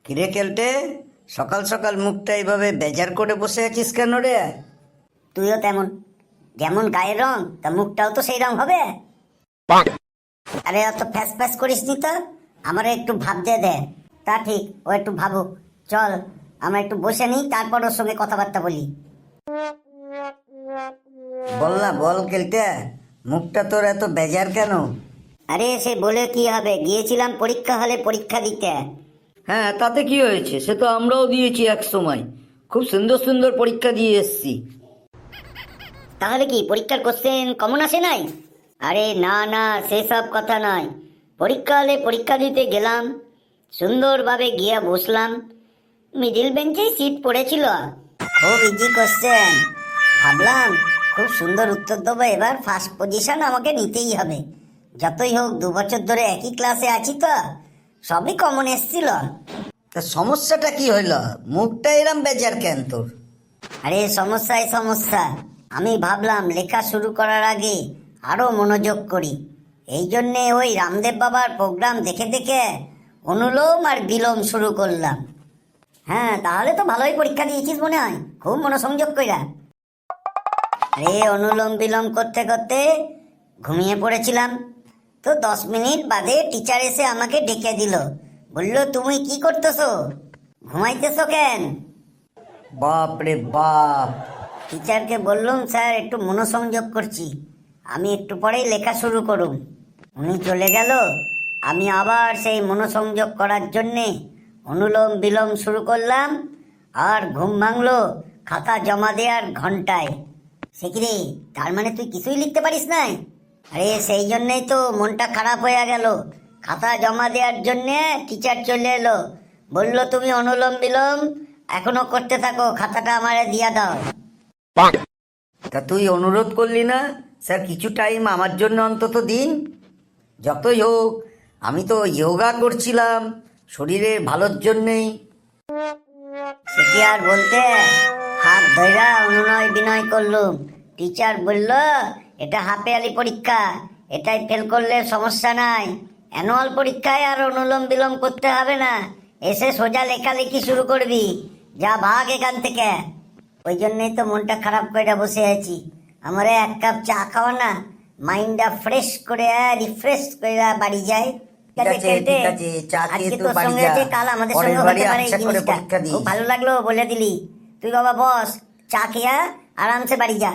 কিরে কেলটে, সকাল সকাল মুখটা এইভাবে বেজার করে বসে আছিস কেন রে? তুইও তেমন, যেমন গায়ের রং তা মুখটাও তো সেই রং হবে। আরে অত ফ্যাস ফ্যাস করিস নি তো, আমার একটু ভাবতে দে। তা ঠিক, ও একটু ভাবুক। চল আমরা একটু বসে নিই, তারপর ওর সঙ্গে কথাবার্তা বলি। বল না, বল কেলটে, মুখটা তোর এত বেজার কেন? আরে সে বলে কি হবে, গিয়েছিলাম পরীক্ষা হলে পরীক্ষা দিতে। হ্যাঁ, তাতে কি হয়েছে? সে তো আমরাও দিয়েছি এক সময়, খুব সুন্দর সুন্দর পরীক্ষা দিয়ে এসেছি। তাহলে কি পরীক্ষার কোশ্চেন কমন আসে নাই? আরে না না, সেসব কথা নয়। পরীক্ষা হলে পরীক্ষা দিতে গেলাম, সুন্দরভাবে গিয়ে বসলাম, মিডিল বেঞ্চেই সিট পড়েছিল। খুব ইজি কোশ্চেন, ভাবলাম খুব সুন্দর উত্তর দেবো, এবার ফার্স্ট পজিশন আমাকে নিতেই হবে। যতই হোক 2 বছর ধরে একই ক্লাসে আছি তো, সবই কমন এসছিল। তা সমস্যাটা কি হইল? মুখটা এরম বেজার কেন তোর? আরে সমস্যাই সমস্যা। আমি ভাবলাম লেখা শুরু করার আগে আরো মনোযোগ করি, এই জন্যে ওই রামদেব বাবার প্রোগ্রাম দেখে দেখে অনুলোম আর বিলোম শুরু করলাম। হ্যাঁ, তাহলে তো ভালোই পরীক্ষা দিয়েছিস মনে হয়, খুব মনোসংযোগ কইরা। আরে অনুলোম বিলোম করতে করতে ঘুমিয়ে পড়েছিলাম, তো 10 মিনিট বাদে টিচার এসে আমাকে ডেকে দিল, বলল তুমি কি করতেছো, ঘুমাইতেছো কেন? বাপ রে বাপ! টিচারকে বললুম স্যার একটু মনোসংযোগ করছি, আমি একটু পরেই লেখা শুরু করুন। উনি চলে গেল, আমি আবার সেই মনোসংযোগ করার জন্যে অনুলোম বিলোম শুরু করলাম, আর ঘুম ভাঙলো খাতা জমা দেওয়ার ঘন্টায়। সে কি রে, তার মানে তুই কিছুই লিখতে পারিস নাই? আরে সেই জন্যেই তো মনটা খারাপ হয়ে গেল। খাতা জমা দেওয়ার জন্যে টিচার চলে এলো, বললো তুমি অনুলোম বিলোম এখনো করতে থাকো, খাতাটা আমারে দিয়া দাও। তা তুই অনুরোধ করলি না, স্যার কিছু টাইম আমার জন্য অন্তত দিন? যতই হোক আমি তো যোগা করছিলাম শরীরের ভালোর জন্যেই। সে কি আর বলতে, হাত ধইরা অনুনয় বিনয় করলুম। টিচার বলল এটা হাফ ইয়ারলি পরীক্ষা, এটাই ফেল করলে সমস্যা নাই, অ্যানুয়াল পরীক্ষায় আর অনুলোম বিলোম করতে হবে না, এসে সোজা লেখালেখি শুরু করবি, যা ভাগ এখান থেকে। ওই জন্যই তো মনটা খারাপ করে বসে আছি। আমারে 1 কাপ চা খাওয়া না, মাইন্ডটা ফ্রেশ করে রিফ্রেশ করে বাড়ি যায়। ঠিক আছে, ঠিক আছে, চা খেয়ে আজকে তুই তোর বাড়ি সঙ্গে যা। আছে, কাল আমাদের পরের সঙ্গে বাড়ি হতে পারে এই আচ্ছা করে জিনিসটা। পরীক্ষা দিস। খুব ভালো লাগলো বলে দিলি। তুই বাবা বস, চা খেয়া আরামসে বাড়ি যা।